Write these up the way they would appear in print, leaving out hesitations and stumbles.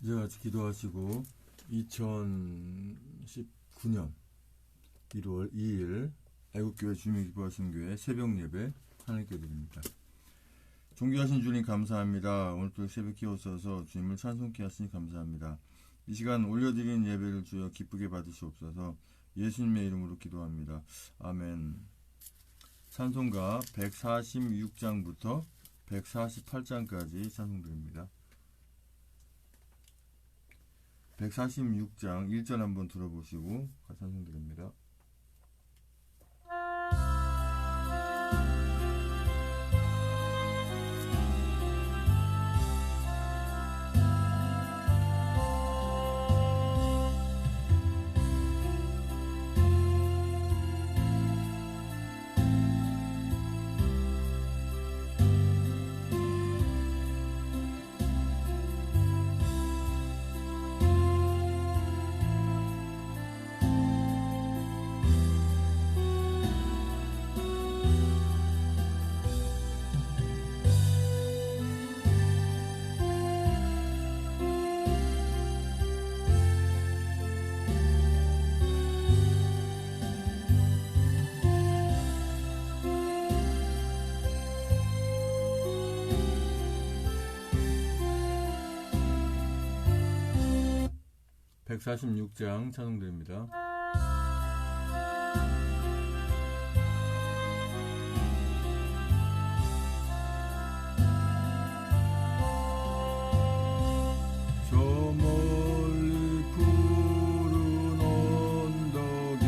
이제 같이 기도하시고 2019년 1월 2일 애국교회 주님의 기뻐하시는 교회 새벽 예배 하나님께 드립니다. 존귀하신 주님 감사합니다. 오늘도 새벽 깨우셔서 주님을 찬송케 하시니 감사합니다. 이 시간 올려드린 예배를 주여 기쁘게 받으시옵소서. 예수님의 이름으로 기도합니다. 아멘. 찬송가 146장부터 148장까지 찬송드립니다. 146장 1절 한번 들어보시고 같이 찬송드립니다. (146장) 찬송드립니다. 저 멀리 푸른 언덕에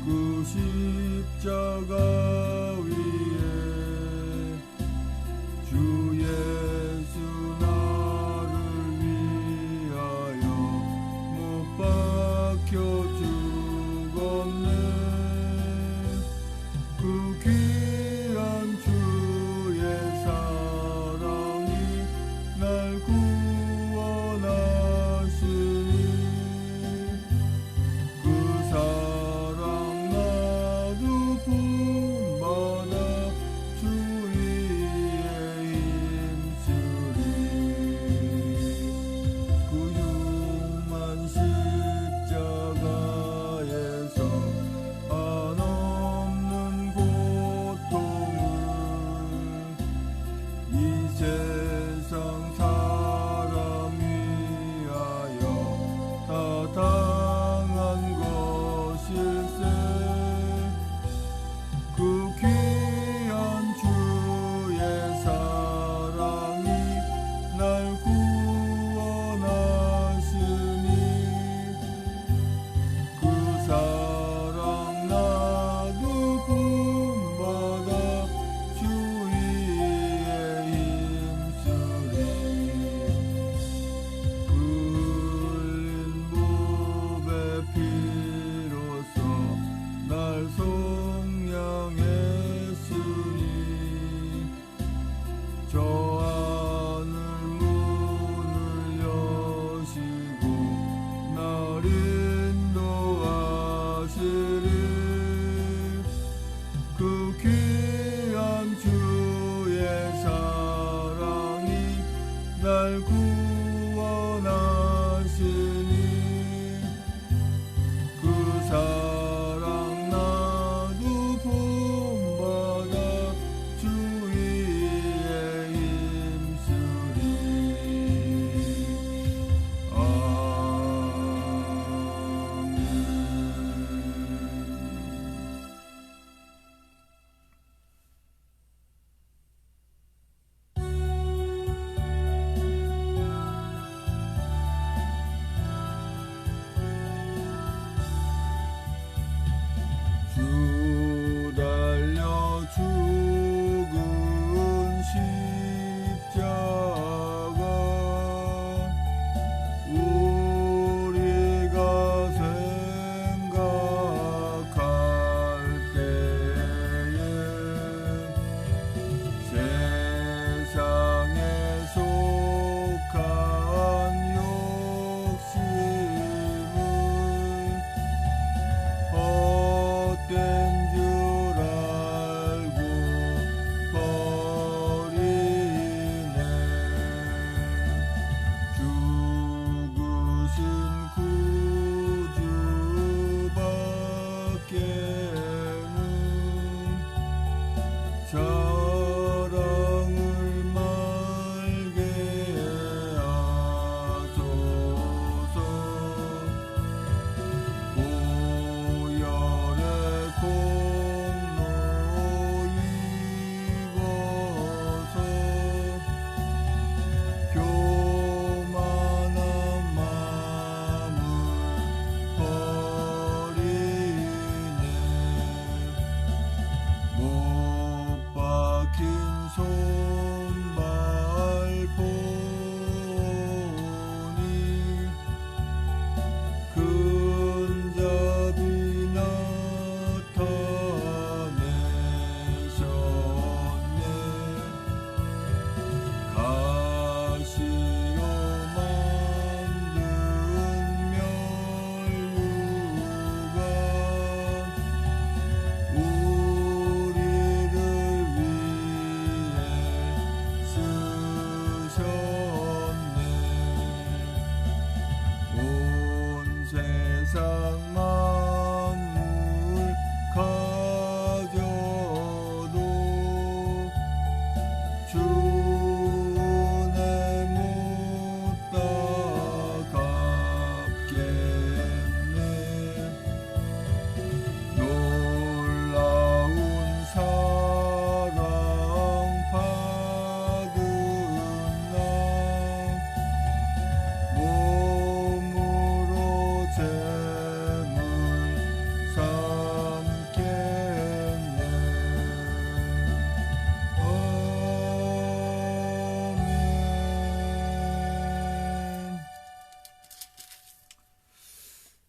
그 십자가 위에 주 예수 나를 위하여 못 박혀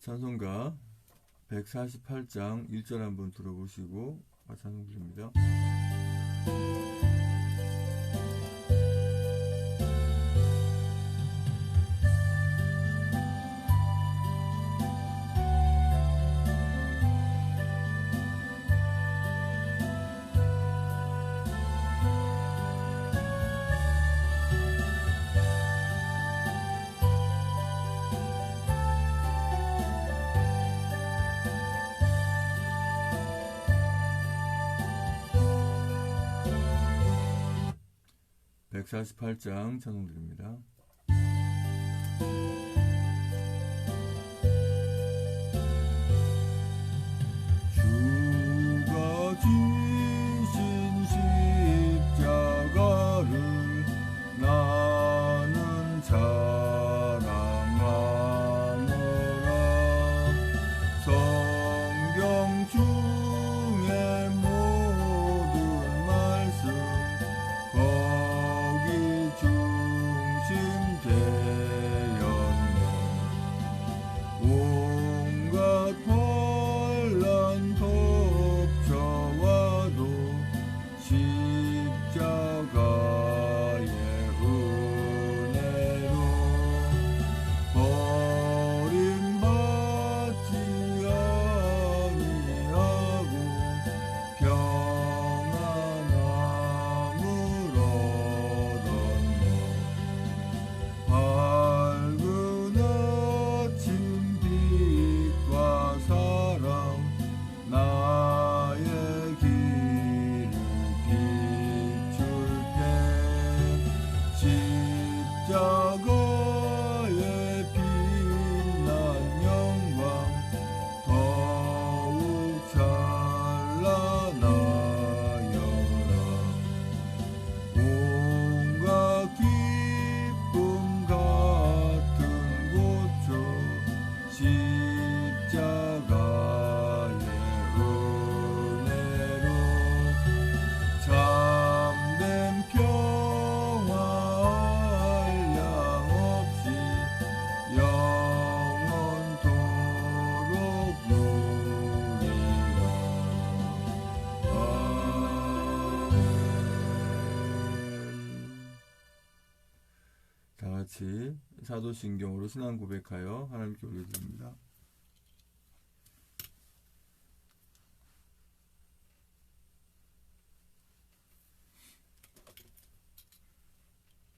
찬송가 148장 1절 한번 들어보시고 찬송 드립니다. 148장 찬송 드립니다. 주가 지신 십자가를 나는 자랑하노라. 성경 중에 모든 말씀 중심되었네. 온갖 환난 덮쳐와도 십자가의 은혜로 버림받지 아니하고 평안함을 얻었네. 밝은 아침 빛과 사랑 나의 길을 비출 때 십자가의 빛난 영광 더욱 찬란하여라. 온갖 기쁨 같은 고초 십자가의 은혜로 참된 평화 한량없이 영원토록 누리라. 다 같이 사도신경으로 신앙 고백하여 하나님께 올려드립니다.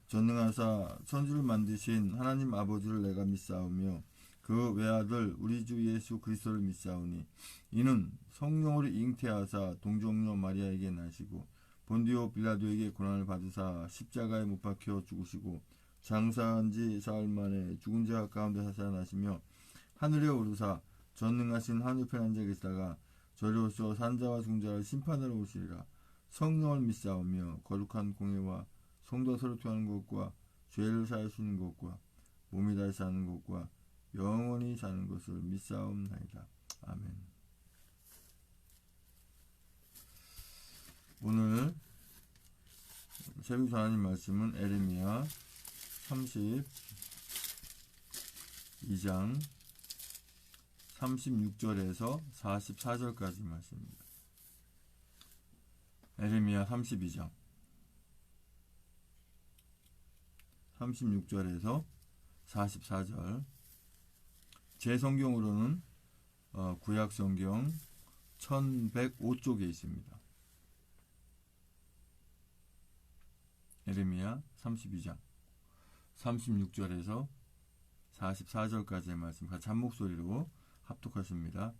전능하사 천지를 만드신 하나님 아버지를 내가 믿사오며 그 외아들 우리 주 예수 그리스도를 믿사오니 이는 성령으로 잉태하사 동정녀 마리아에게 나시고 본디오 빌라도에게 고난을 받으사 십자가에 못 박혀 죽으시고 장사한 지 사흘 만에 죽은 자 가운데서 살아나시며 하늘에 오르사 전능하신 하늘편 앉아 계시다가 저리로서 산자와 죽은 자를 심판하러 오시리라. 성령을 믿사오며 거룩한 공예와 성도 서로 통하는 것과 죄를 사하시는 것과 몸이 다시 사는 것과 영원히 사는 것을 믿사옵나이다. 아멘. 오늘 새벽 하나님 말씀은 에레미야 32장 36절에서 44절까지 말씀입니다. 에레미야 32장 36절에서 44절. 제 성경으로는 구약 성경 1105쪽에 있습니다. 에레미야 32장 36절에서 44절까지의 말씀 같이 한 목소리로 합독하십니다.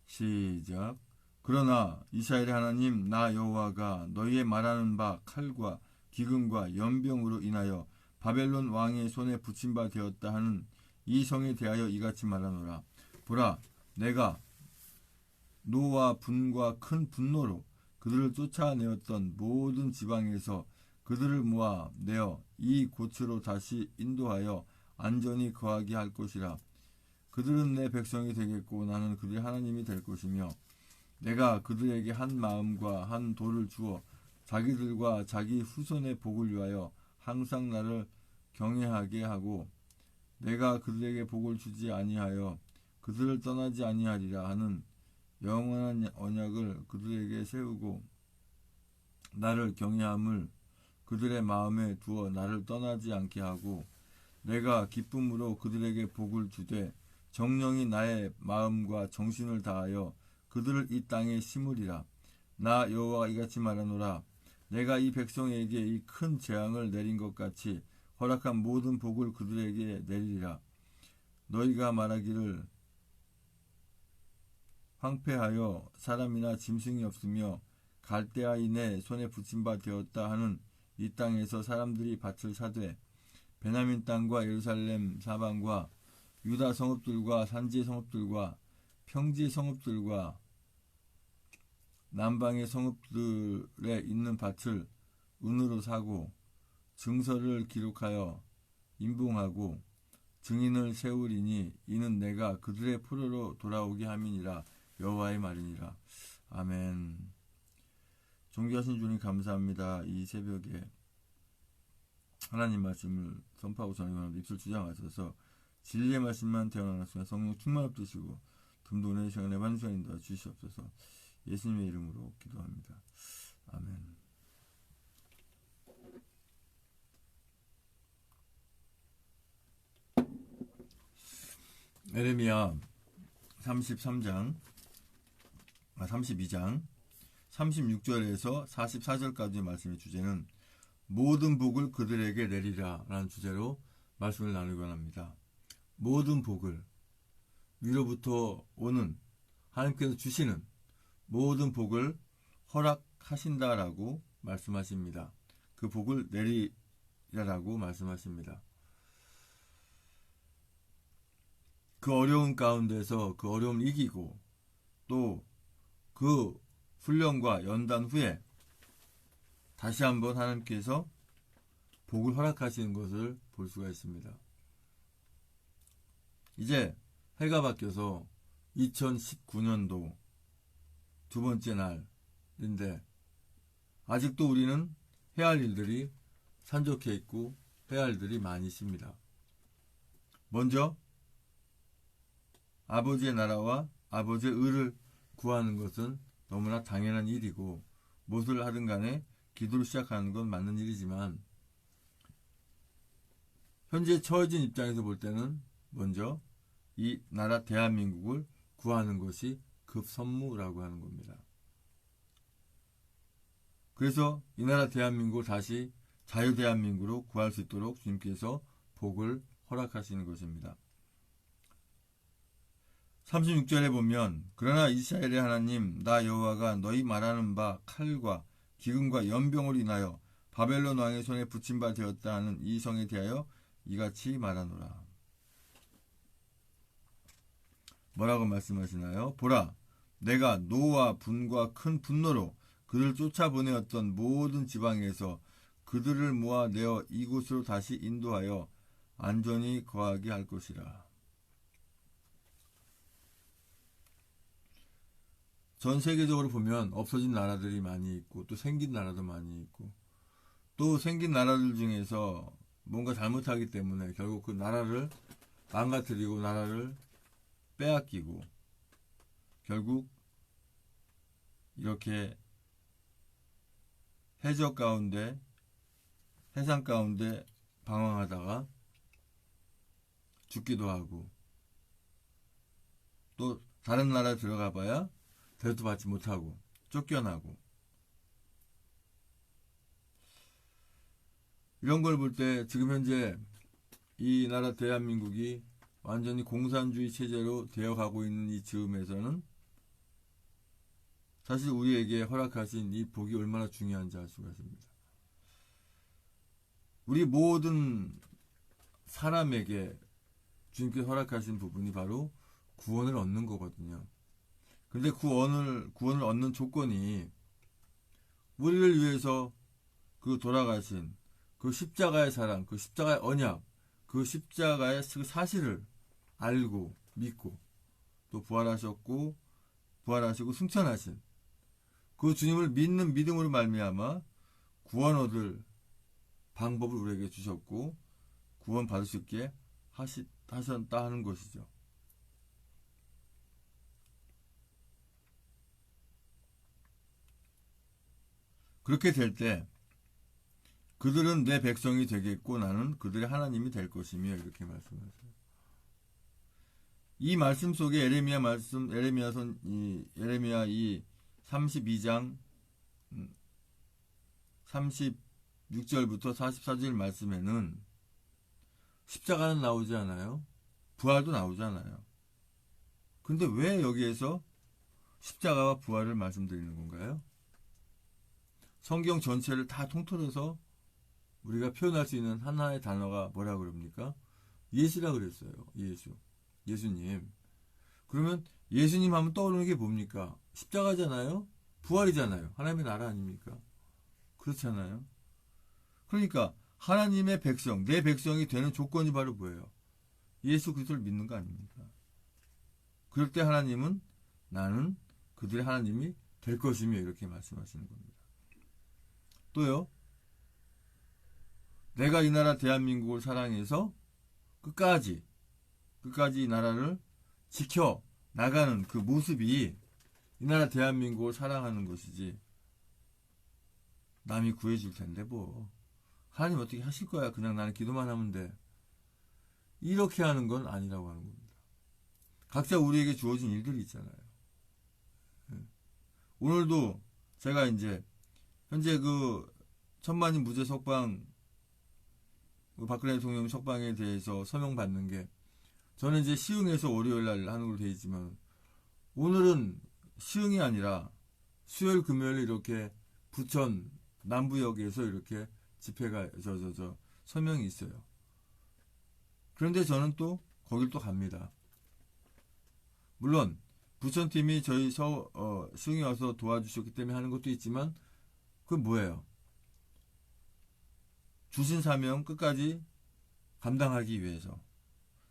시작. 그러나 이스라엘의 하나님 나 여호와가 너희의 말하는 바 칼과 기근과 연병으로 인하여 바벨론 왕의 손에 붙임 바 되었다 하는 이 성에 대하여 이같이 말하노라. 보라, 내가 노와 분과 큰 분노로 그들을 쫓아내었던 모든 지방에서 그들을 모아 내어 이 곳으로 다시 인도하여 안전히 거하게 할 것이라. 그들은 내 백성이 되겠고 나는 그들의 하나님이 될 것이며 내가 그들에게 한 마음과 한 도를 주어 자기들과 자기 후손의 복을 위하여 항상 나를 경외하게 하고 내가 그들에게 복을 주지 아니하여 그들을 떠나지 아니하리라 하는 영원한 언약을 그들에게 세우고 나를 경외함을 그들의 마음에 두어 나를 떠나지 않게 하고 내가 기쁨으로 그들에게 복을 주되 정령이 나의 마음과 정신을 다하여 그들을 이 땅에 심으리라. 나 여호와가 이같이 말하노라. 내가 이 백성에게 이 큰 재앙을 내린 것 같이 허락한 모든 복을 그들에게 내리리라. 너희가 말하기를 황폐하여 사람이나 짐승이 없으며 갈대아인의 손에 붙임 바 되었다 하는 이 땅에서 사람들이 밭을 사되 베냐민 땅과 예루살렘 사방과 유다 성읍들과 산지 성읍들과 평지 성읍들과 남방의 성읍들에 있는 밭을 은으로 사고 증서를 기록하여 인봉하고 증인을 세우리니 이는 내가 그들의 포로로 돌아오게 함이니라. 여호와의 말이니라. 아멘. 존귀하신 주님 감사합니다. 이 새벽에 하나님 말씀을 선포하고 전하는 입술 주장하셔서 진리의 말씀만 태어나셨으며 성령 충만 없으시고 금도 은혜의 시간에 많은 시간 인도하 주시옵소서. 예수님의 이름으로 기도합니다. 아멘. 에레미야 32장 36절에서 44절까지의 말씀의 주제는 모든 복을 그들에게 내리라 라는 주제로 말씀을 나누곤 합니다. 모든 복을 위로부터 오는 하나님께서 주시는 모든 복을 허락하신다라고 말씀하십니다. 그 복을 내리라라고 말씀하십니다. 그 어려운 가운데서 그 어려움을 이기고 또 그 훈련과 연단 후에 다시 한번 하나님께서 복을 허락하시는 것을 볼 수가 있습니다. 이제 해가 바뀌어서 2019년도 두 번째 날인데 아직도 우리는 해야 할 일들이 산적해 있고 해야 할 일들이 많이 있습니다. 먼저 아버지의 나라와 아버지의 의를 구하는 것은 너무나 당연한 일이고 무엇을 하든 간에 기도를 시작하는 건 맞는 일이지만 현재 처해진 입장에서 볼 때는 먼저 이 나라 대한민국을 구하는 것이 급선무라고 하는 겁니다. 그래서 이 나라 대한민국을 다시 자유대한민국으로 구할 수 있도록 주님께서 복을 허락하시는 것입니다. 36절에 보면 그러나 이스라엘의 하나님 나 여호와가 너희 말하는 바 칼과 기근과 연병으로 인하여 바벨론 왕의 손에 붙임 바 되었다 하는 이 성에 대하여 이같이 말하노라. 뭐라고 말씀하시나요? 보라, 내가 노와 분과 큰 분노로 그들을 쫓아보내었던 모든 지방에서 그들을 모아내어 이곳으로 다시 인도하여 안전히 거하게 할 것이라. 전 세계적으로 보면 없어진 나라들이 많이 있고 또 생긴 나라도 많이 있고 또 생긴 나라들 중에서 뭔가 잘못하기 때문에 결국 그 나라를 망가뜨리고 나라를 빼앗기고 결국 이렇게 해적 가운데 해상 가운데 방황하다가 죽기도 하고 또 다른 나라에 들어가 봐야 대우도 받지 못하고 쫓겨나고 이런 걸 볼 때 지금 현재 이 나라 대한민국이 완전히 공산주의 체제로 되어가고 있는 이 즈음에서는 사실 우리에게 허락하신 이 복이 얼마나 중요한지 알 수가 있습니다. 우리 모든 사람에게 주님께서 허락하신 부분이 바로 구원을 얻는 거거든요. 근데 구원을 얻는 조건이 우리를 위해서 그 돌아가신 그 십자가의 사랑, 그 십자가의 언약, 그 십자가의 그 사실을 알고 믿고 또 부활하시고 승천하신 그 주님을 믿는 믿음으로 말미암아 구원 얻을 방법을 우리에게 주셨고 구원 받을 수 있게 하셨다 하는 것이죠. 그렇게 될 때 그들은 내 백성이 되겠고 나는 그들의 하나님이 될 것이며 이렇게 말씀하세요. 이 말씀 속에 에레미야 이 32장 36절부터 44절 말씀에는 십자가는 나오지 않아요. 부활도 나오지 않아요. 근데 왜 여기에서 십자가와 부활을 말씀드리는 건가요? 성경 전체를 다 통틀어서 우리가 표현할 수 있는 하나의 단어가 뭐라고 그럽니까? 예수라 그랬어요. 예수님. 그러면 예수님 하면 떠오르는 게 뭡니까? 십자가잖아요. 부활이잖아요. 하나님의 나라 아닙니까? 그렇잖아요. 그러니까 하나님의 백성, 내 백성이 되는 조건이 바로 뭐예요? 예수 그리스도를 믿는 거 아닙니까? 그럴 때 하나님은 나는 그들의 하나님이 될 것이며 이렇게 말씀하시는 겁니다. 또요. 내가 이 나라 대한민국을 사랑해서 끝까지 이 나라를 지켜 나가는 그 모습이 이 나라 대한민국을 사랑하는 것이지 남이 구해줄 텐데 뭐 하나님 어떻게 하실 거야. 그냥 나는 기도만 하면 돼. 이렇게 하는 건 아니라고 하는 겁니다. 각자 우리에게 주어진 일들이 있잖아요. 오늘도 제가 이제 현재 그 천만인 무죄 석방 박근혜 대통령 석방에 대해서 서명 받는 게 저는 이제 시흥에서 월요일 날 하는 걸로 되어 있지만 오늘은 시흥이 아니라 수요일 금요일 이렇게 부천 남부역에서 이렇게 집회가 서명이 있어요. 그런데 저는 또 거길 또 갑니다. 물론 부천팀이 저희 시흥에 와서 도와주셨기 때문에 하는 것도 있지만 그건 뭐예요? 주신 사명 끝까지 감당하기 위해서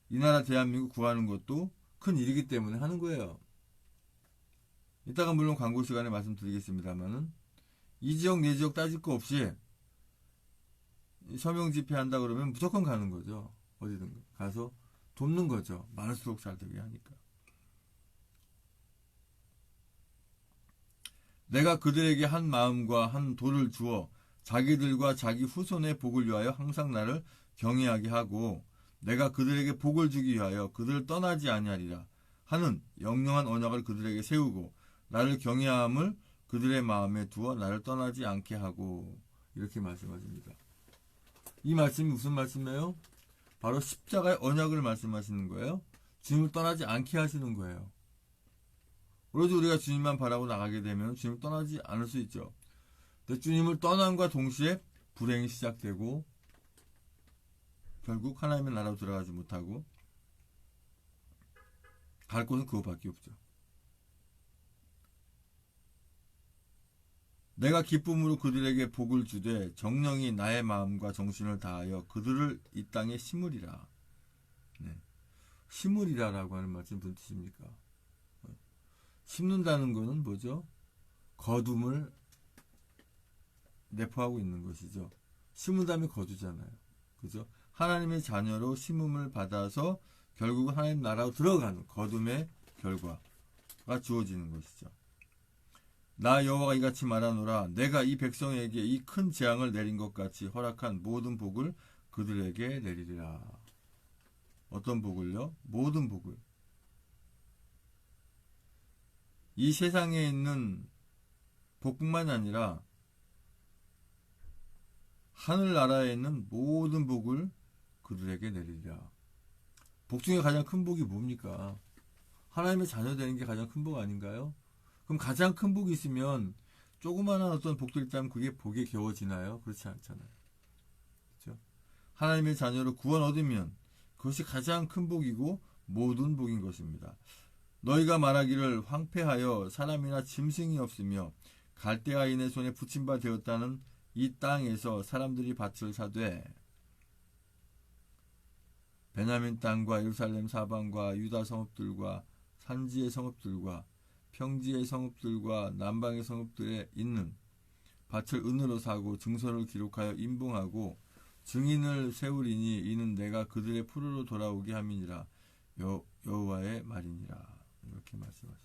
이 나라 대한민국 구하는 것도 큰 일이기 때문에 하는 거예요. 이따가 물론 광고 시간에 말씀드리겠습니다만은 이 지역 내 지역 따질 거 없이 서명 집회한다 그러면 무조건 가는 거죠. 어디든 가서 돕는 거죠. 많을수록 잘 되게 하니까. 내가 그들에게 한 마음과 한 돌을 주어 자기들과 자기 후손의 복을 위하여 항상 나를 경외하게 하고 내가 그들에게 복을 주기 위하여 그들을 떠나지 아니하리라 하는 영영한 언약을 그들에게 세우고 나를 경외함을 그들의 마음에 두어 나를 떠나지 않게 하고 이렇게 말씀하십니다. 이 말씀이 무슨 말씀이에요? 바로 십자가의 언약을 말씀하시는 거예요. 주님을 떠나지 않게 하시는 거예요. 오로지 우리가 주님만 바라고 나가게 되면 주님을 떠나지 않을 수 있죠. 근데 주님을 떠남과 동시에 불행이 시작되고 결국 하나님의 나라로 들어가지 못하고 갈 곳은 그것밖에 없죠. 내가 기쁨으로 그들에게 복을 주되 정령이 나의 마음과 정신을 다하여 그들을 이 땅에 심으리라. 네. 심으리라라고 하는 말씀 무슨 뜻입니까? 심는다는 것은 뭐죠? 거둠을 내포하고 있는 것이죠. 심은 다음에 거두잖아요. 그죠? 하나님의 자녀로 심음을 받아서 결국은 하나님 나라로 들어가는 거둠의 결과가 주어지는 것이죠. 나 여호와가 이같이 말하노라. 내가 이 백성에게 이 큰 재앙을 내린 것 같이 허락한 모든 복을 그들에게 내리리라. 어떤 복을요? 모든 복을. 이 세상에 있는 복뿐만 아니라 하늘나라에 있는 모든 복을 그들에게 내리리라. 복 중에 가장 큰 복이 뭡니까? 하나님의 자녀 되는 게 가장 큰 복 아닌가요? 그럼 가장 큰 복이 있으면 조그마한 어떤 복들 있다면 그게 복에 겨워지나요? 그렇지 않잖아요. 그렇죠? 하나님의 자녀로 구원 얻으면 그것이 가장 큰 복이고 모든 복인 것입니다. 너희가 말하기를 황폐하여 사람이나 짐승이 없으며 갈대아인의 손에 붙임 바 되었다는 이 땅에서 사람들이 밭을 사되 베냐민 땅과 예루살렘 사방과 유다 성읍들과 산지의 성읍들과 평지의 성읍들과 남방의 성읍들에 있는 밭을 은으로 사고 증서를 기록하여 인봉하고 증인을 세우리니 이는 내가 그들의 푸르로 돌아오게 함이니라. 여호와의 말이니라. 이렇게 말씀하십니다.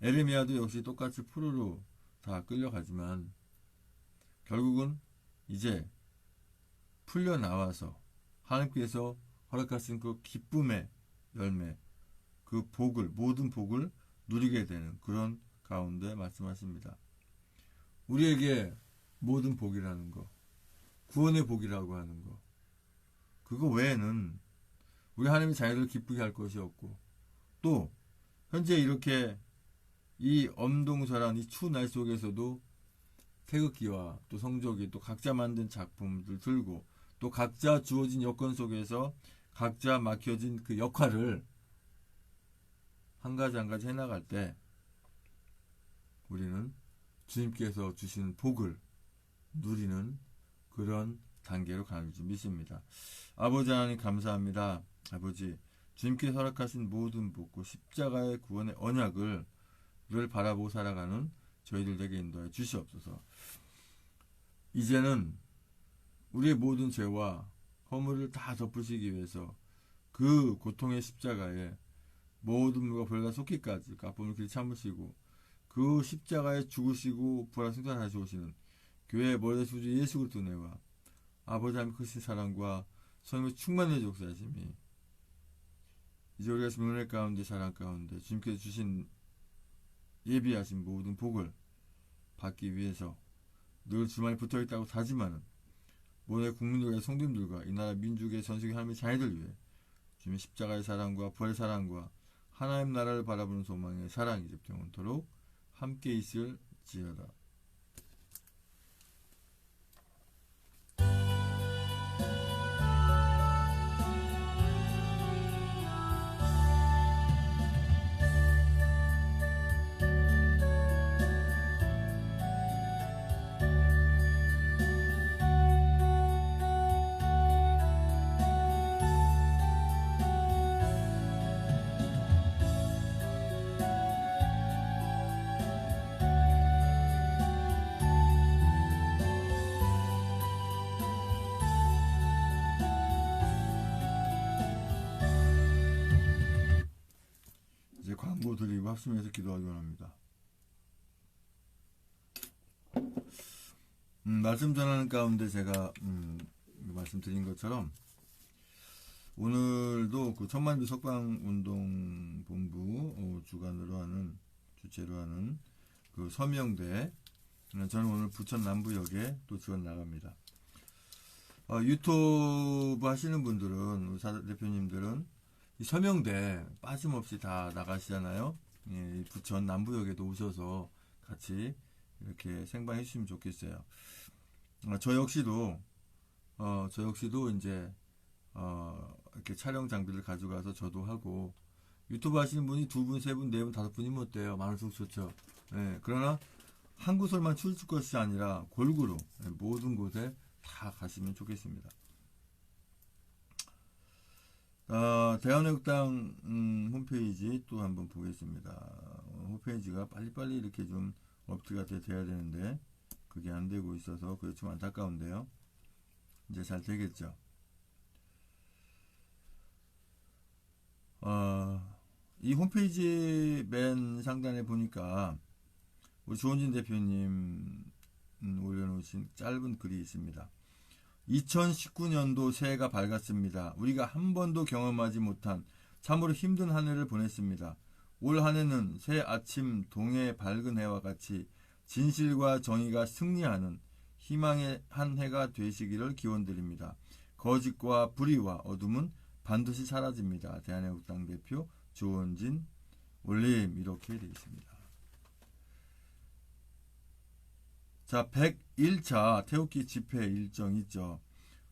에레미야도 역시 똑같이 푸르로 다 끌려가지만 결국은 이제 풀려 나와서 하나님께서 허락하신 그 기쁨의 열매, 그 복을, 모든 복을 누리게 되는 그런 가운데 말씀하십니다. 우리에게 모든 복이라는 거, 구원의 복이라고 하는 거, 그거 외에는 우리 하나님의 자녀를 기쁘게 할 것이 없고, 또 현재 이렇게 이 엄동설한 이 추운 날 속에서도 태극기와 또 성적이 또 각자 만든 작품들 들고 또 각자 주어진 여건 속에서 각자 맡겨진 그 역할을 한 가지 한 가지 해나갈 때 우리는 주님께서 주시는 복을 누리는 그런 단계로 가는 줄 믿습니다. 아버지 하나님 감사합니다. 아버지 주님께서 허락하신 모든 복고 십자가의 구원의 언약을 바라보고 살아가는 저희들 되게 인도해 주시옵소서. 이제는 우리의 모든 죄와 허물을 다 덮으시기 위해서 그 고통의 십자가에 모든 물과 벌과 속기까지 까품을 길이 참으시고 그 십자가에 죽으시고 부활 승천하시 오시는 교회의 머리 수주 예수 그리스도 은혜와 아버지 하나님 크신 사랑과 성령의 충만의 역사하심이 이제 우리가 지금 은혜 가운데 사랑 가운데 주님께서 주신 예비하신 모든 복을 받기 위해서 늘 주만에 붙어있다고 다짐하는 모든 국민들과 성도님들과 이 나라 민족의 전세계 하나님의 자녀들 위해 주님의 십자가의 사랑과 부활의 사랑과 하나님 나라를 바라보는 소망의 사랑이 이제 영원토록 함께 있을지어다. 이제 광고 드리고 합심해서 기도하기 원합니다. 말씀 전하는 가운데 제가 말씀드린 것처럼 오늘도 그 천만비 석방운동본부 주관으로 하는 주최로 하는 그 서명대 저는 오늘 부천 남부역에 또 지원 나갑니다. 유튜브 하시는 분들은 우리 사 대표님들은 이 서명대 빠짐없이 다 나가시잖아요. 예, 부천 남부역에도 오셔서 같이 이렇게 생방해 주시면 좋겠어요. 저 역시도 이제 이렇게 촬영 장비를 가져가서 저도 하고 유튜브 하시는 분이 2분, 3분, 4분, 5분이면 어때요? 많을수록 좋죠. 예, 그러나 한 곳을만 출줄 것이 아니라 골고루 모든 곳에 다 가시면 좋겠습니다. 대한애국당 홈페이지 또 한번 보겠습니다. 홈페이지가 빨리빨리 이렇게 좀 업데이트가 돼야 되는데 그게 안 되고 있어서 그게 좀 안타까운데요. 이제 잘 되겠죠. 이 홈페이지 맨 상단에 보니까 우리 조은진 대표님 올려놓으신 짧은 글이 있습니다. 2019년도 새해가 밝았습니다. 우리가 한 번도 경험하지 못한 참으로 힘든 한 해를 보냈습니다. 올 한 해는 새 아침 동해의 밝은 해와 같이 진실과 정의가 승리하는 희망의 한 해가 되시기를 기원드립니다. 거짓과 불의와 어둠은 반드시 사라집니다. 대한애국당 대표 조은진 올림 이렇게 되어 있습니다. 자, 101차 태극기 집회 일정 있죠.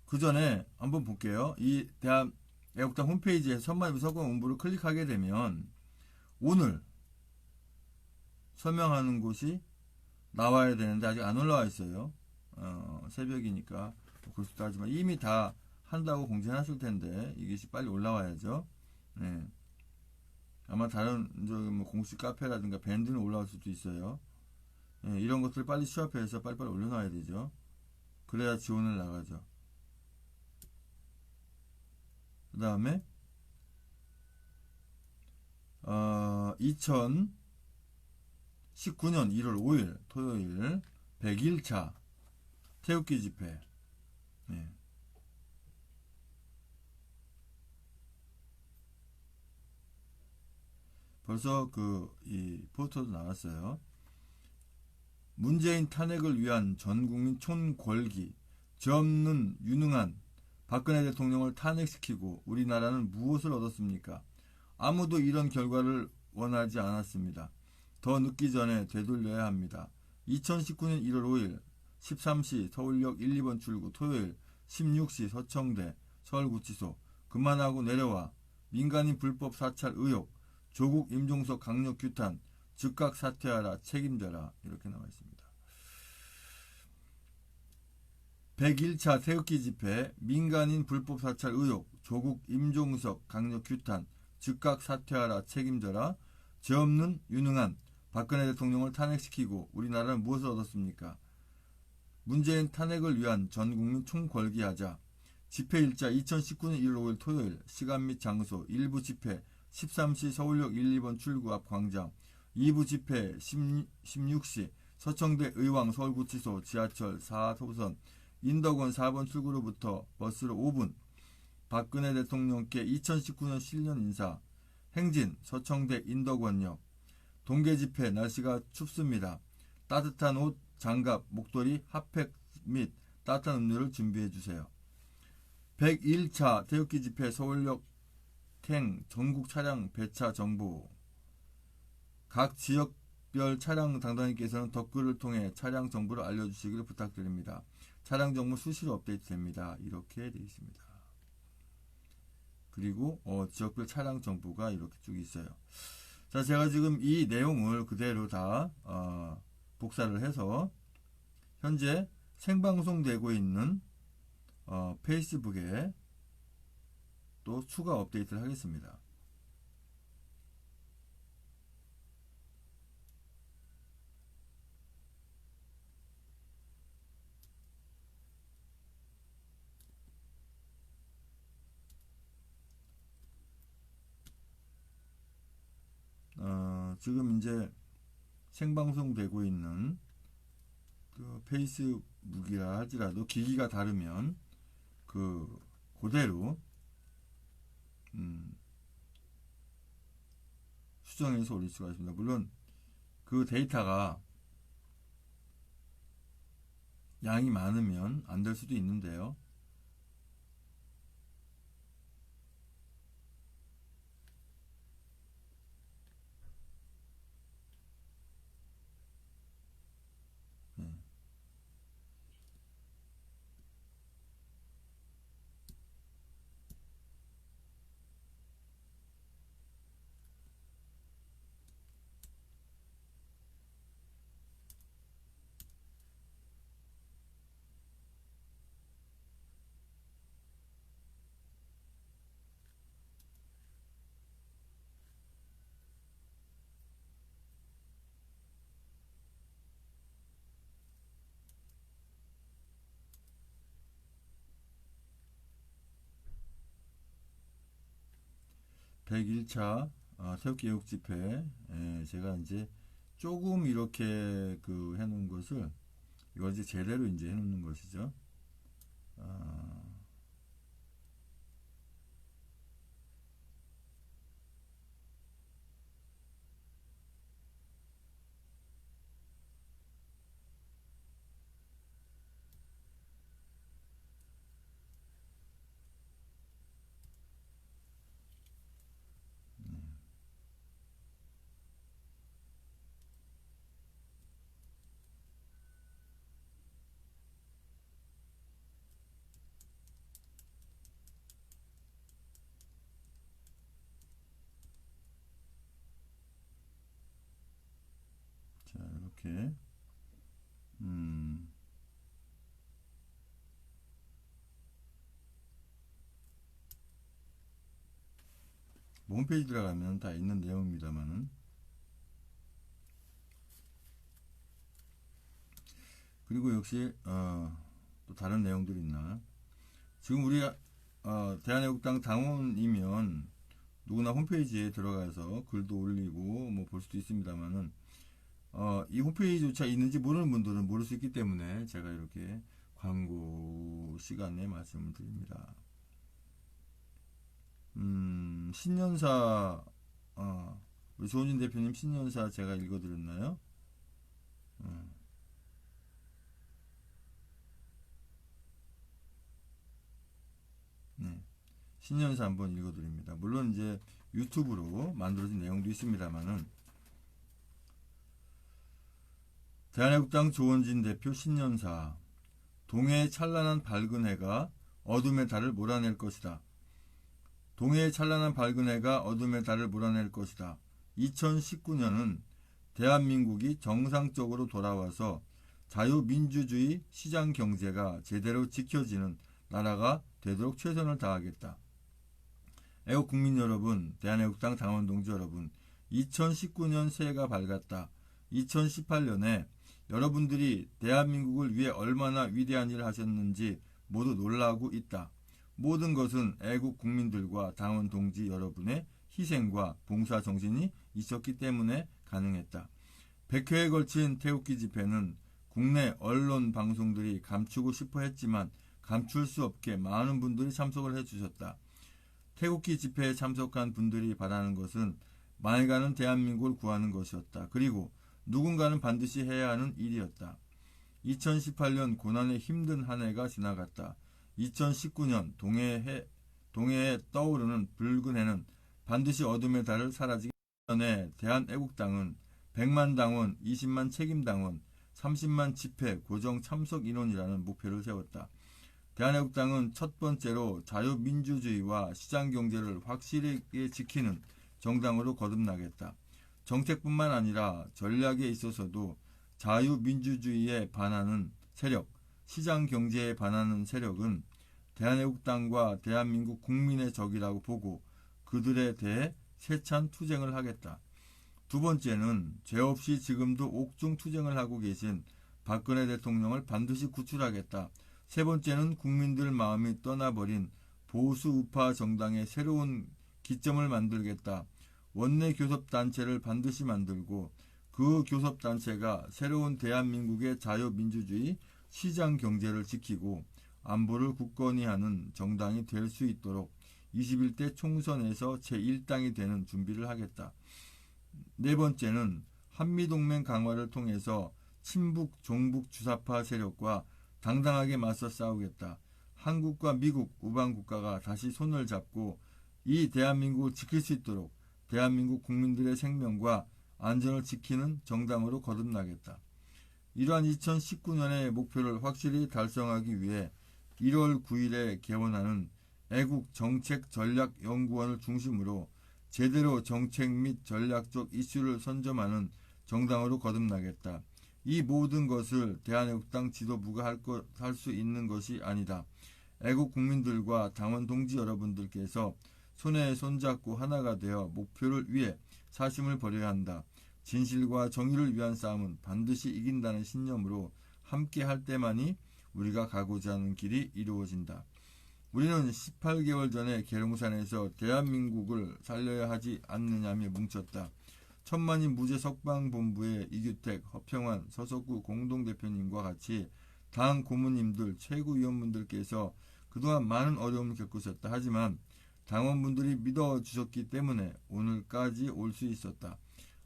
그 전에 한번 볼게요. 이 대한애국당 홈페이지에 천만비 석방운동본부를 클릭하게 되면 오늘 서명하는 곳이 나와야 되는데 아직 안 올라와 있어요. 새벽이니까 그럴 수도 하지만 이미 다 한다고 공지해놨을 텐데 이것이 빨리 올라와야죠. 네. 아마 다른 뭐 공식 카페라든가 밴드는 올라올 수도 있어요. 네, 이런 것들 빨리 취합해서 빨리빨리 올려놔야 되죠. 그래야 지원을 나가죠. 그 다음에 2000 2019년 1월 5일 토요일 101차 태극기 집회. 예. 벌써 이 포스터도 나왔어요. 문재인 탄핵을 위한 전국민 총궐기, 죄 없는 유능한 박근혜 대통령을 탄핵시키고 우리나라는 무엇을 얻었습니까? 아무도 이런 결과를 원하지 않았습니다. 더 늦기 전에 되돌려야 합니다. 2019년 1월 5일 13시 서울역 1, 2번 출구 토요일 16시 서청대 서울구치소 그만하고 내려와 민간인 불법 사찰 의혹 조국 임종석 강력 규탄 즉각 사퇴하라 책임져라 이렇게 나와 있습니다. 101차 태극기 집회 민간인 불법 사찰 의혹 조국 임종석 강력 규탄 즉각 사퇴하라 책임져라 죄 없는 유능한 박근혜 대통령을 탄핵시키고 우리나라는 무엇을 얻었습니까? 문재인 탄핵을 위한 전국민 총궐기하자. 집회일자 2019년 1월 5일 토요일 시간 및 장소 1부 집회 13시 서울역 1, 2번 출구 앞 광장 2부 집회 16시 서청대 의왕 서울구치소 지하철 4호선 인덕원 4번 출구로부터 버스로 5분 박근혜 대통령께 2019년 신년 인사 행진 서청대 인덕원역 동계 집회 날씨가 춥습니다. 따뜻한 옷, 장갑, 목도리, 핫팩 및 따뜻한 음료를 준비해 주세요. 101차 태극기 집회 서울역 탱 전국 차량 배차 정보 각 지역별 차량 당당님께서는 댓글을 통해 차량 정보를 알려주시기를 부탁드립니다. 차량 정보 수시로 업데이트됩니다. 이렇게 되어 있습니다. 그리고 지역별 차량 정보가 이렇게 쭉 있어요. 자, 제가 지금 이 내용을 그대로 다 복사를 해서 현재 생방송되고 있는 페이스북에 또 추가 업데이트를 하겠습니다. 지금 이제 생방송 되고 있는 페이스북이라 할지라도 기기가 다르면 그대로 수정해서 올릴 수가 있습니다. 물론 그 데이터가 양이 많으면 안 될 수도 있는데요. 네. 101차 태극기 애국 집회 제가 이제 조금 이렇게 해놓은 것을 이걸 이제 제대로 이제 해놓는 것이죠. 자, 이렇게 홈페이지 들어가면 다 있는 내용입니다만은 그리고 역시 또 다른 내용들이 있나 지금 우리가 대한애국당 당원이면 누구나 홈페이지에 들어가서 글도 올리고 뭐 볼 수도 있습니다만은 이 홈페이지조차 있는지 모르는 분들은 모를 수 있기 때문에 제가 이렇게 광고 시간에 말씀을 드립니다. 신년사, 우리 조은진 대표님 신년사 제가 읽어드렸나요? 음, 네. 신년사 한번 읽어드립니다. 물론 이제 유튜브로 만들어진 내용도 있습니다만은, 대한애국당 조원진 대표 신년사. 동해의 찬란한 밝은 해가 어둠의 달을 몰아낼 것이다. 동해의 찬란한 밝은 해가 어둠의 달을 몰아낼 것이다. 2019년은 대한민국이 정상적으로 돌아와서 자유민주주의 시장경제가 제대로 지켜지는 나라가 되도록 최선을 다하겠다. 애국국민 여러분, 대한애국당 당원 동지 여러분, 2019년 새해가 밝았다. 2018년에 여러분들이 대한민국을 위해 얼마나 위대한 일을 하셨는지 모두 놀라고 있다. 모든 것은 애국 국민들과 당원 동지 여러분의 희생과 봉사 정신이 있었기 때문에 가능했다. 100회에 걸친 태극기 집회는 국내 언론 방송들이 감추고 싶어 했지만 감출 수 없게 많은 분들이 참석을 해주셨다. 태극기 집회에 참석한 분들이 바라는 것은 맑아는 대한민국을 구하는 것이었다. 그리고 누군가는 반드시 해야 하는 일이었다. 2018년 고난의 힘든 한 해가 지나갔다. 2019년 동해에 떠오르는 붉은 해는 반드시 어둠의 달을 사라지기 전에 대한애국당은 100만 당원, 20만 책임당원, 30만 집회 고정 참석 인원이라는 목표를 세웠다. 대한애국당은 첫 번째로 자유민주주의와 시장경제를 확실하게 지키는 정당으로 거듭나겠다. 정책뿐만 아니라 전략에 있어서도 자유민주주의에 반하는 세력, 시장경제에 반하는 세력은 대한애국당과 대한민국 국민의 적이라고 보고 그들에 대해 세찬 투쟁을 하겠다. 두 번째는 죄 없이 지금도 옥중 투쟁을 하고 계신 박근혜 대통령을 반드시 구출하겠다. 세 번째는 국민들 마음이 떠나버린 보수 우파 정당의 새로운 기점을 만들겠다. 원내 교섭단체를 반드시 만들고 그 교섭단체가 새로운 대한민국의 자유민주주의 시장경제를 지키고 안보를 굳건히 하는 정당이 될 수 있도록 21대 총선에서 제1당이 되는 준비를 하겠다. 네 번째는 한미동맹 강화를 통해서 친북, 종북 주사파 세력과 당당하게 맞서 싸우겠다. 한국과 미국, 우방국가가 다시 손을 잡고 이 대한민국을 지킬 수 있도록 대한민국 국민들의 생명과 안전을 지키는 정당으로 거듭나겠다. 이러한 2019년의 목표를 확실히 달성하기 위해 1월 9일에 개원하는 애국정책전략연구원을 중심으로 제대로 정책 및 전략적 이슈를 선점하는 정당으로 거듭나겠다. 이 모든 것을 대한애국당 지도부가 할 수 있는 것이 아니다. 애국 국민들과 당원 동지 여러분들께서 손에 손잡고 하나가 되어 목표를 위해 사심을 벌여야 한다. 진실과 정의를 위한 싸움은 반드시 이긴다는 신념으로 함께 할 때만이 우리가 가고자 하는 길이 이루어진다. 우리는 18개월 전에 계룡산에서 대한민국을 살려야 하지 않느냐며 뭉쳤다. 천만인 무죄 석방본부의 이규택, 허평환, 서석구 공동대표님과 같이 당 고문님들, 최고위원분들께서 그동안 많은 어려움을 겪으셨다. 하지만 당원분들이 믿어주셨기 때문에 오늘까지 올 수 있었다.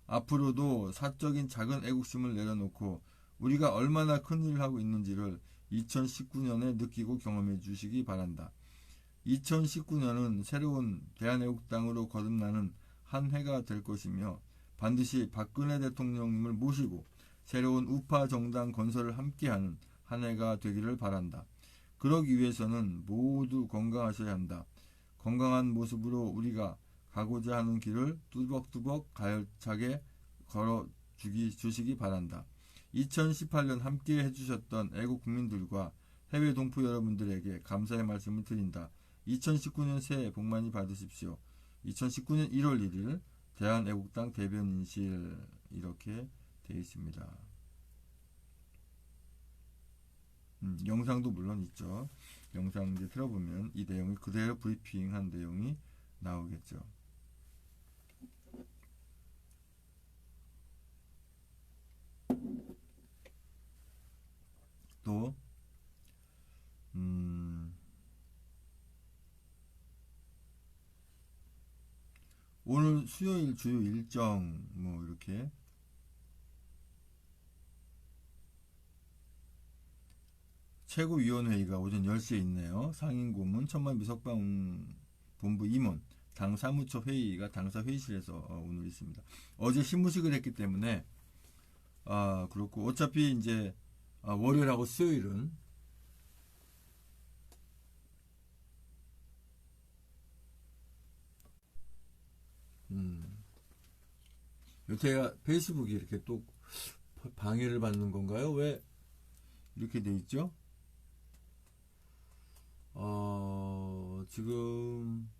앞으로도 사적인 작은 애국심을 내려놓고 우리가 얼마나 큰 일을 하고 있는지를 2019년에 느끼고 경험해 주시기 바란다. 2019년은 새로운 대한애국당으로 거듭나는 한 해가 될 것이며 반드시 박근혜 대통령님을 모시고 새로운 우파 정당 건설을 함께하는 한 해가 되기를 바란다. 그러기 위해서는 모두 건강하셔야 한다. 건강한 모습으로 우리가 가고자 하는 길을 뚜벅뚜벅 가열차게 주시기 바란다. 2018년 함께 해주셨던 애국 국민들과 해외 동포 여러분들에게 감사의 말씀을 드린다. 2019년 새해 복 많이 받으십시오. 2019년 1월 1일 대한애국당 대변인실 이렇게 되어 있습니다. 영상도 물론 있죠. 영상 이제 틀어보면 이 내용이 그대로 브리핑한 내용이 나오겠죠. 또 오늘 수요일 주요 일정 뭐 이렇게 최고위원회의가 오전 10시에 있네요. 상임고문 천만비석방본부 임원 당 사무처 회의가 당사 회의실에서 오늘 있습니다. 어제 신무식을 했기 때문에 그렇고 어차피 이제 월요일하고 수요일은 여태가 페이스북이 이렇게 또 방해를 받는 건가요? 왜 이렇게 돼 있죠? 지금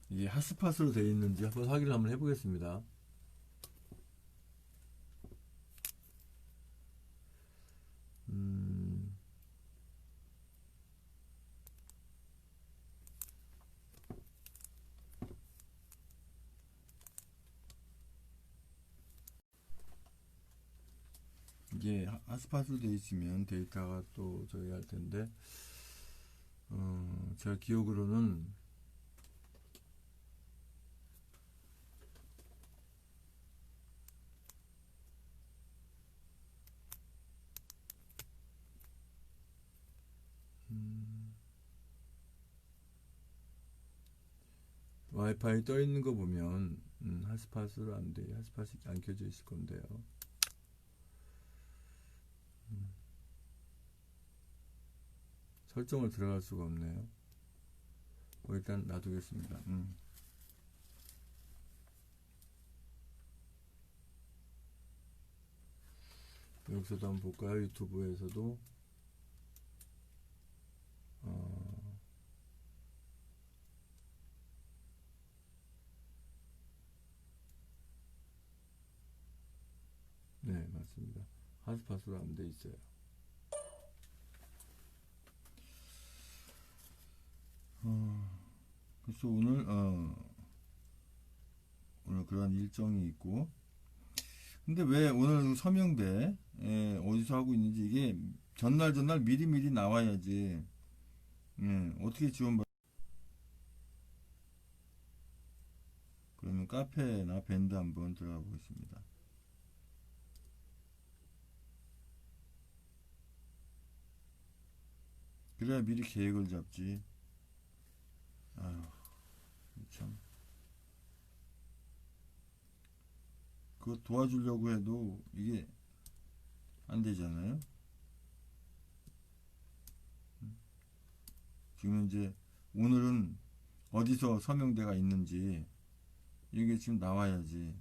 이게 핫스팟으로 되어 있는지 한번 확인을 한번 해보겠습니다. 이게 핫스팟으로 되어 있으면 데이터가 또 저기 할 텐데, 제가 기억으로는 와이파이 떠 있는 거 보면 핫스팟으로 안 돼. 핫스팟이 안 켜져 있을 건데요. 설정을 들어갈 수가 없네요. 일단 놔두겠습니다. 여기서도 한번 볼까요? 유튜브에서도 네, 맞습니다. 핫스팟으로 안 돼 있어요. 그래서 오늘 그런 일정이 있고, 근데 왜 오늘 서명대 어디서 하고 있는지 이게 전날 미리 나와야지. 어떻게 지원받? 그러면 카페나 밴드 한번 들어가 보겠습니다. 그래야 미리 계획을 잡지. 아휴, 참. 그거 도와주려고 해도 이게 안 되잖아요. 지금 이제 오늘은 어디서 서명대가 있는지 이게 지금 나와야지.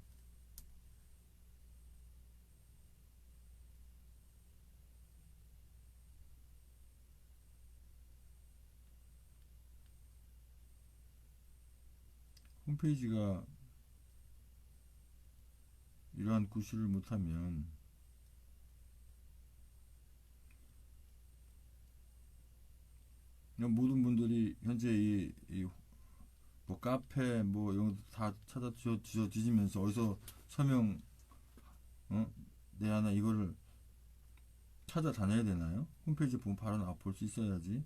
홈페이지가 이러한 구실을 못하면 그냥 모든 분들이 현재 뭐 카페 뭐 이런 거 다 찾아 뒤지면서 어디서 서명 내 하나 이거를 찾아다녀야 되나요? 홈페이지 보면 바로 볼 수 있어야지.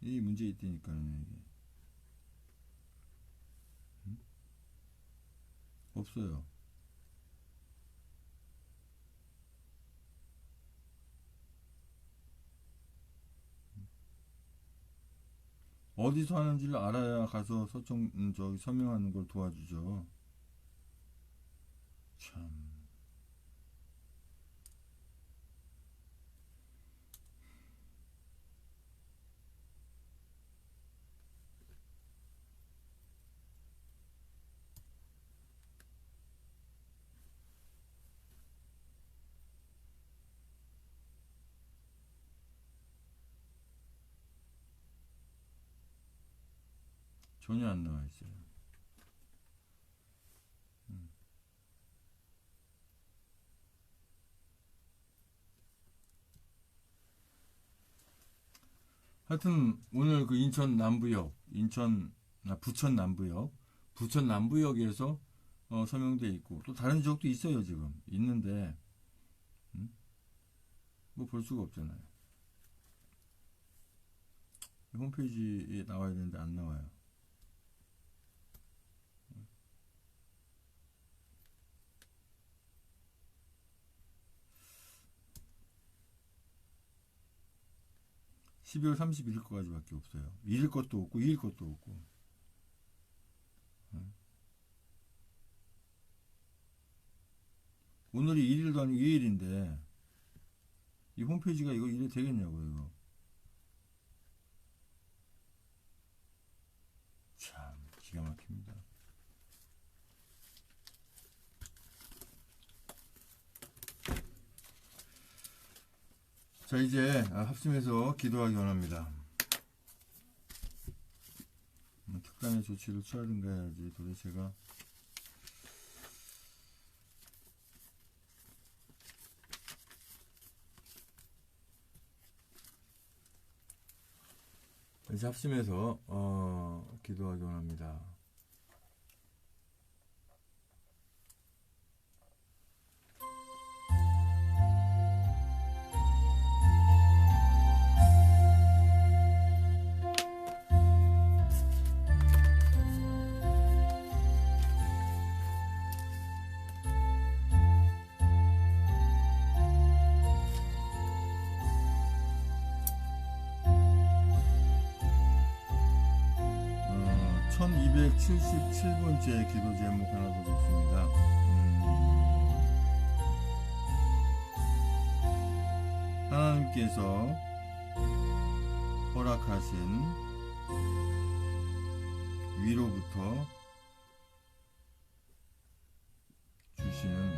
이 문제 있다니까요. 이게 없어요. 어디서 하는지를 알아야 가서 저기 서명하는 걸 도와주죠. 참. 전혀 안 나와 있어요. 하여튼 오늘 그 인천 남부역, 인천 부천 남부역. 부천 남부역에서 서명돼 있고, 또 다른 지역도 있어요. 지금 있는데 뭐 볼 수가 없잖아요. 홈페이지에 나와야 되는데 안 나와요. 12월 31일 거까지밖에 없어요. 1일 것도 없고 2일 것도 없고. 오늘이 1일도 아니고 2일인데 이 홈페이지가 이거 이래 되겠냐고요. 이거 참 기가 막힙니다. 자, 이제 합심해서 기도하기 원합니다. 특단의 조치를 취하든가 해야지. 도대체가 이제 합심해서 기도하기 원합니다. 어, 1277번째 기도 제목 하나 더 적습니다. 하나님께서 허락하신 위로부터 주시는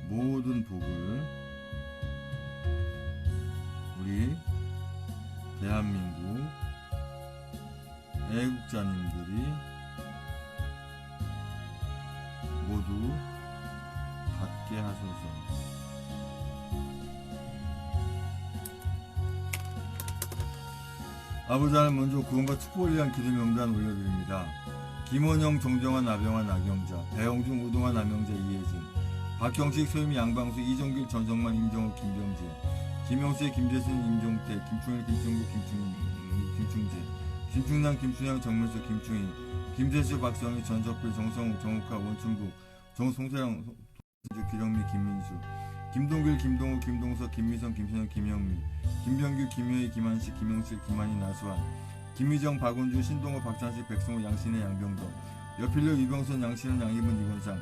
모든 복을 우리 대한민국 애국자님들이 모두 받게 하소서. 아버지 하나님, 먼저 구원과 축복을 위한 기도 명단 올려드립니다. 김원영, 정정환, 나병환, 나경자, 배영중, 우동환, 남영자, 이혜진, 박형식, 소유미, 양방수, 이정길, 전성만, 임정욱, 김병재, 김영수의, 김재순, 임종태, 김충일, 김충구, 김충재, 김충남, 김춘향, 정면수, 김충희, 김재수, 박성희, 전석필, 정성욱, 정욱하, 원춘북, 정송세랑, 기령미, 김민수, 김동길, 김동우, 김동석, 김미성, 김선영, 김영미, 김병규, 김효희, 김한식, 김영실, 김한희, 나수환, 김미정, 박은주, 신동호, 박찬식, 백승호, 양신혜, 양병덕, 여필려, 유병선, 양신은, 양희분, 이건상,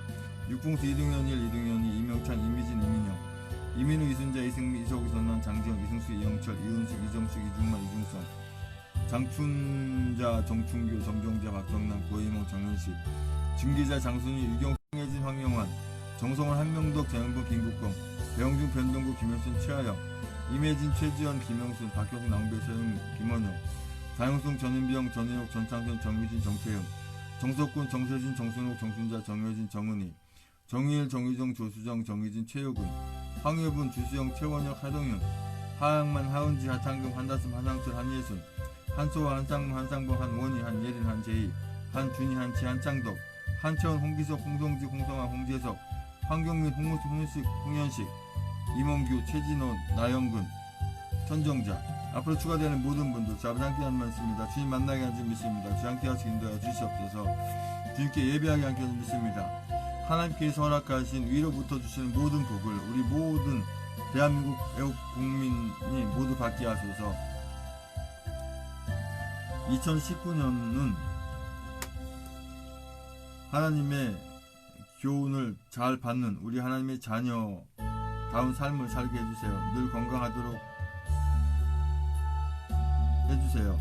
육봉수, 이등현일, 이등현이, 이명찬, 이미진, 이민영, 이민우, 이순자, 이승미, 이석, 이선남, 장지영, 이승수, 이영철, 이은숙, 이정숙, 이중만, 이중성, 장춘자, 정춘교, 정정자, 박정남, 고이모, 정현식, 중기자, 장순희, 유경, 황혜진, 황영환, 정성원, 한명덕, 장현범, 김국검, 배영중, 변동구, 김현순, 최하영, 임혜진, 최지연, 김영순, 박형수, 낭배, 서영, 김원영, 장영숙, 전인병, 전인옥, 전창선, 정유진, 정태현, 정석군, 정세진, 정순옥, 정순자, 정효진, 정은희, 정희일, 정희정, 조수정, 정희진, 최효근, 황효분, 주수영, 최원혁, 하동윤, 하양만, 하은지, 하창금, 한다슴, 한상철, 한예순, 한소화, 한상금, 한상범, 한원희, 한예린, 한재희, 한준희, 한치, 한창덕, 한채원, 홍기석, 홍성지, 홍성아, 홍재석, 황경민, 홍무수, 홍윤식, 홍현식, 임원규, 최진호, 나영근, 천정자, 앞으로 추가되는 모든 분들 아버지 함께 하는 말씀입니다. 주님 만나게 하지 믿습니다. 주 함께 하시기 인도하여 주시옵소서. 주님께 예배하게 함께 하지 믿습니다. 하나님께서 허락하신 위로부터 주시는 모든 복을 우리 모든 대한민국 애국 국민이 모두 받게 하소서. 2019년은 하나님의 교훈을 잘 받는 우리 하나님의 자녀다운 삶을 살게 해주세요. 늘 건강하도록 해주세요.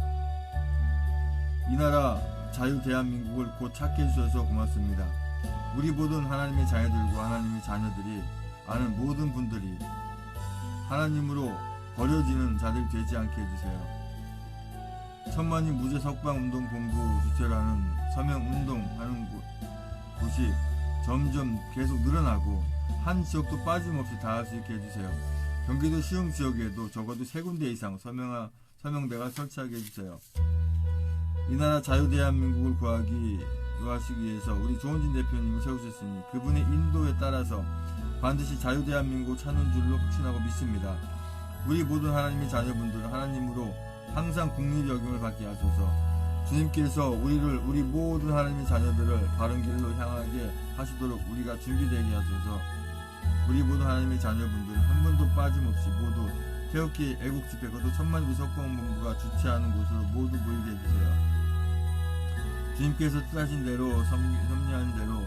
이 나라 자유 대한민국을 곧 찾게 해주셔서 고맙습니다. 우리 모든 하나님의 자녀들과 하나님의 자녀들이 아는 모든 분들이 하나님으로 버려지는 자들이 되지 않게 해주세요. 천만인 무죄 석방운동본부 주최라는 서명운동하는 곳이 점점 계속 늘어나고 한 지역도 빠짐없이 다 할 수 있게 해주세요. 경기도 시흥 지역에도 적어도 3군데 이상 서명대가 설치하게 해주세요. 이 나라 자유대한민국을 구하시기 위해서 우리 조원진 대표님을 세우셨으니 그분의 인도에 따라서 반드시 자유대한민국을 찾는 줄로 확신하고 믿습니다. 우리 모든 하나님의 자녀분들은 하나님으로 항상 국리 여김을 받게 하소서. 주님께서 우리 모든 하나님의 자녀들을 바른 길로 향하게 하시도록 우리가 준비되게 하소서. 우리 모든 하나님의 자녀분들은 한 번도 빠짐없이 모두 태극기 애국 집회 그것도 천만비 석공본부가 주최하는 곳으로 모두 모이게 해주세요. 주님께서 뜻하신 대로 섭리한 대로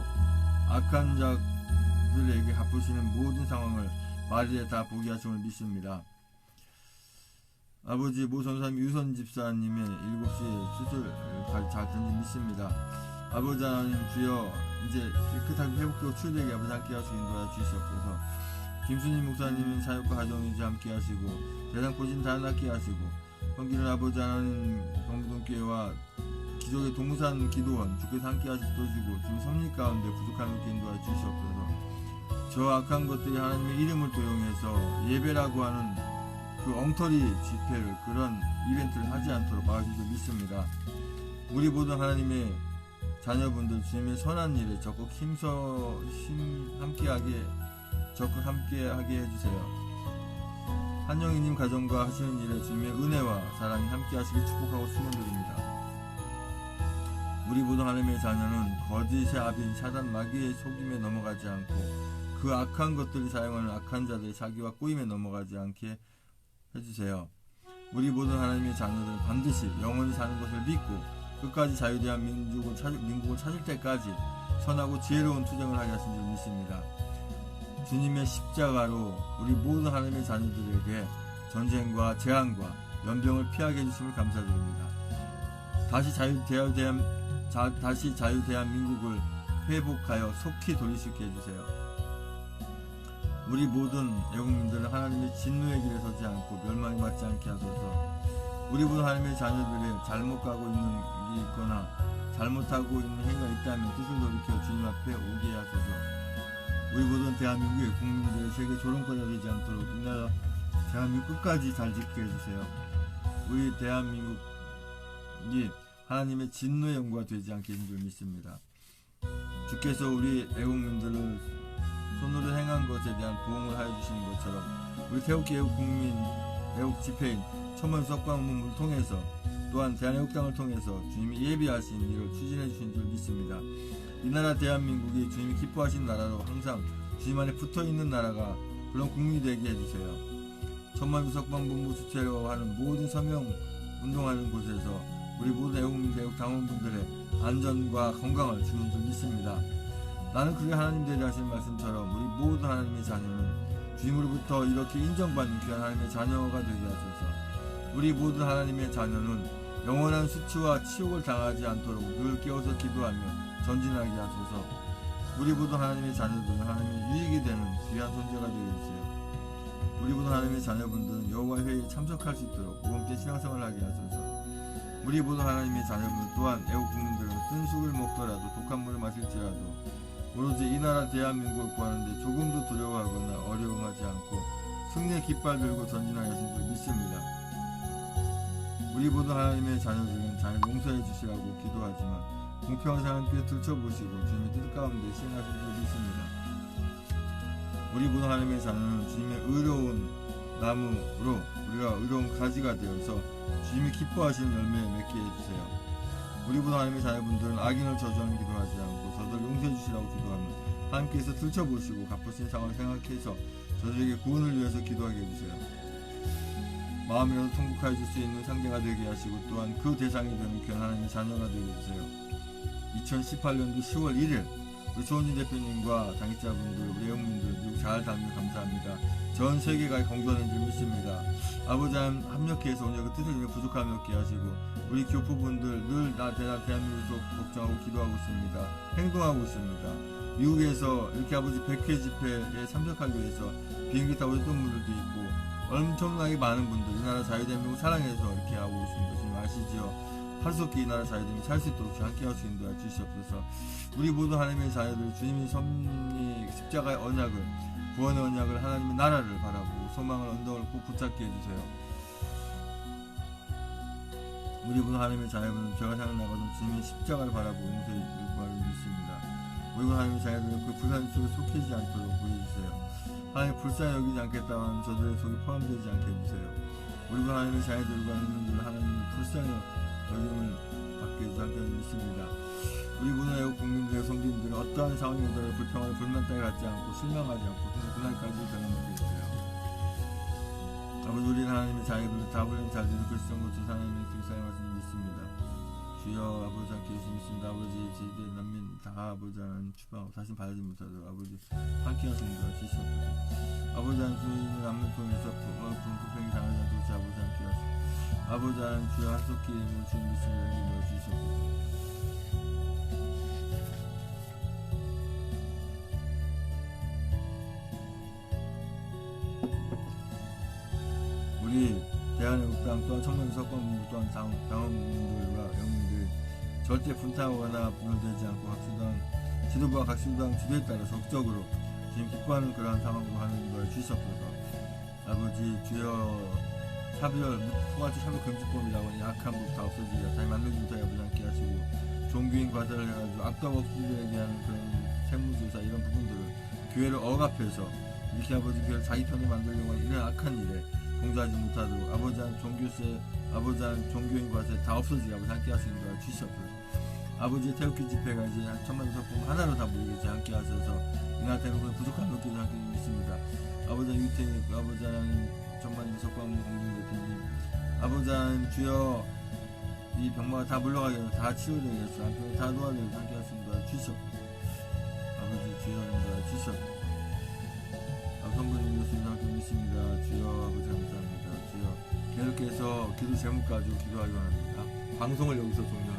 악한 자들에게 갚으시는 모든 상황을 말일에 다 보게 하심을 믿습니다. 아버지 모 선사님 유선 집사님의 7시 수술 잘 된지 믿습니다. 아버지 하나님 주여 이제 깨끗하게 회복되고 치유되게 아버지 함께 하시고 인도하여 주시옵소서. 김순희 목사님은 사역과 가정이지 함께 하시고 대상 포진 다 낫게 하시고 성기는 아버지 하나님 경부동교회와 기존의 동산 기도원 주께서 함께 하시고 도와주고 주님 섭리 가운데 부족함을 인도하여 주시옵소서. 저 악한 것들이 하나님의 이름을 도용해서 예배라고 하는 그 엉터리 집회를 그런 이벤트를 하지 않도록 막아주셔서 믿습니다. 우리 모든 하나님의 자녀분들 주님의 선한 일에 적극 함께하게 해주세요. 한영희님 가정과 하시는 일에 주님의 은혜와 사랑이 함께하시길 축복하고 축원드립니다. 우리 모든 하나님의 자녀는 거짓의 아비인 사단 마귀의 속임에 넘어가지 않고 그 악한 것들이 사용하는 악한 자들의 사기와 꼬임에 넘어가지 않게 해주세요. 우리 모든 하나님의 자녀들은 반드시 영원히 사는 것을 믿고 끝까지 자유대한 민국을 찾을 때까지 선하고 지혜로운 투쟁을 하게 하신 줄 믿습니다. 주님의 십자가로 우리 모든 하나님의 자녀들에게 전쟁과 재앙과 연병을 피하게 해주심을 감사드립니다. 다시 자유대한민국을 회복하여 속히 돌릴 수 있게 해주세요. 우리 모든 애국민들은 하나님의 진노의 길에 서지 않고 멸망에 맞지 않게 하소서. 우리 모든 하나님의 자녀들이 잘못 가고 있는 일이 있거나 잘못하고 있는 행위가 있다면 뜻을 돌이켜 주님 앞에 오게 하소서. 우리 모든 대한민국의 국민들의 세계 조롱거리가 되지 않도록 이 나라 대한민국 끝까지 잘 지키게 해주세요. 우리 대한민국이 하나님의 진노의 연구가 되지 않게 해줄 줄 믿습니다. 주께서 우리 애국민들을 손으로 행한 것에 대한 보응을 하여 주시는 것처럼 우리 태극기 애국 집회인 천만 석방문을 통해서 또한 대한애국당을 통해서 주님이 예비하신 일을 추진해 주신 줄 믿습니다. 이 나라 대한민국이 주님이 기뻐하신 나라로 항상 주님 안에 붙어있는 나라가 그런 국민이 되게 해주세요. 천만 석방본부 주최로 하는 모든 서명 운동하는 곳에서 우리 모든 애국 당원분들의 안전과 건강을 주는 줄 믿습니다. 나는 그게 하나님 되려 하신 말씀처럼 우리 모든 하나님의 자녀는 주님으로부터 이렇게 인정받는 귀한 하나님의 자녀가 되게 하소서. 우리 모든 하나님의 자녀는 영원한 수치와 치욕을 당하지 않도록 늘 깨워서 기도하며 전진하게 하소서. 우리 모든 하나님의 자녀들은 하나님의 유익이 되는 귀한 존재가 되게 해주세요. 우리 모든 하나님의 자녀분들은 여호와 회의에 참석할 수 있도록 모험된 신앙생활을 하게 하소서. 우리 모든 하나님의 자녀분 또한 애국 국민들은 쓴 술을 먹더라도 독한 물을 마실지라도 오로지 이 나라 대한민국을 구하는데 조금도 두려워하거나 어려움하지 않고 승리의 깃발 들고 전진하게 하신 줄 믿습니다. 우리 모든 하나님의 자녀들은 잘 용서해 주시라고 기도하지만 공평한 하나님께 들춰보시고 주님의 뜻 가운데 시행하신 줄 믿습니다. 우리 모든 하나님의 자녀는 주님의 의로운 나무로 우리가 의로운 가지가 되어서 주님이 기뻐하시는 열매를 맺게 해주세요. 우리 모든 하나님의 자녀분들은 악인을 저주하는 기도하지 않고 저들을 용서해 주시라고 기도하며 하나님께서 들춰보시고 갚으신 상황을 생각해서 저들에게 구원을 위해서 기도하게 해주세요. 마음이라도 통곡하여 줄 수 있는 상대가 되게 하시고 또한 그 대상이 되는 귀한 하나님의 자녀가 되게 해주세요. 2018년도 10월 1일 우리 조원진 대표님과 당직자분들, 우리 애국민들 미국 잘 다니며 감사합니다. 전 세계가 건강한 줄 믿습니다. 아버지 하나님 합력해서 오늘 그 뜻을 위해 부족함이 없게 하시고 우리 교포분들 늘 대한민국에서 걱정하고 기도하고 있습니다. 행동하고 있습니다. 미국에서 이렇게 아버지 100회 집회에 참석하기 위해서 비행기 타고 했던 분들도 있고 엄청나게 많은 분들 이 나라 자유대한민국 사랑해서 이렇게 하고 있습니다. 지금 아시죠? 하루속히 이 나라 자유대한민국 살 수 있도록 함께 할 수 인도해 주시옵소서. 우리 모두 하나님의 자녀들 주님이 섭리 십자가의 언약을 구원의 언약을 하나님의 나라를 바라보고 소망을 언덕을 꼭 붙잡게 해주세요. 우리 분 하나님의 자녀들은 죄가 생각나거든 주님의 십자가를 바라보고 용서해 줄 바를 믿습니다. 우리 분 하나님의 자녀들은 그 불쌍히 속에 속히지 않도록 보여주세요. 하나님 불쌍히 여기지 않겠다면 저들의 속에 포함되지 않게 해주세요. 우리 분 하나님의 자녀들과 있는 하나님의 불쌍히 여김을 받게 해주지 않게 믿습니다. 우리 문화 애국 국민들의 성도님들은 어떠한 상황이 오더라도 불평하고 불만 따위 갖지 않고 실망하지 않고 그날까지 변함없게 해주세요. 아버지 우리 하나님의 자녀들은 다 훈련 잘 되는 그리스도 고쳐 하나님의 길사의 말씀 믿습니다. 주여 아버지 함께 예수 믿습니다. 아버지 제대 난민 다 아버지 하나님 추방하고 다시 바라지 못하도록 아버지 함께 하시는 것 주시옵소서. 아버지 하나님 주님의 남는 통해서 불평이 당하지 않도록 주 아버지 함께 하시고 아버지 하나님 주여 한속히 이름으로 주님 믿습니다. 이름으로 주시옵소서. 우리 대한애국당 또한 청년 석방부 또한 당원분들과 영웅들 절대 분타하거나 분열되지 않고 각수당 지도부와 각수당 지도에 따라 적극적으로 지금 기뻐하는 그러한 상황으로 하는 걸 주시옵소서. 아버지 주여 차별 포괄적 차별 금지법이라고 하는 약한 법 다 없어지게 다시 만들지 못하게 아버지 함께 하시고 종교인 과세를 해가지고 악덕 업주들에게 하는 그런 세무조사 이런 부분들을 교회를 억압해서 이렇게 아버지 교회를 자기 편을 만들려고 하는 이런 악한 일에 동조하지 못하도록 아버지 한 종교세 아버지 한 종교인 과세 다 없어지게 아버지 함께 하시는 걸 주시옵소서. 아버지의 태극기 집회가 이제 천만 석봉 하나로 다 모이게 함께 하셔서 이날때는 그 부족한 것들을 함께 믿습니다. 아버지 유태 아버지 하나님 천만 석봉 공중 대표님 아버지 하나님 주여 이 병마가 다 물러가게 해서 다 치유되게 해서 한편에 다 도와주게 함께 하시는 걸 주시옵소서. 아버지 주여 하는 걸 주시옵소서. 성도님 예수님 함께 믿습니다. 주여 아버지 감사합니다. 주여 계속해서 기도 제목 가지고 기도하기 원합니다. 방송을 여기서 종료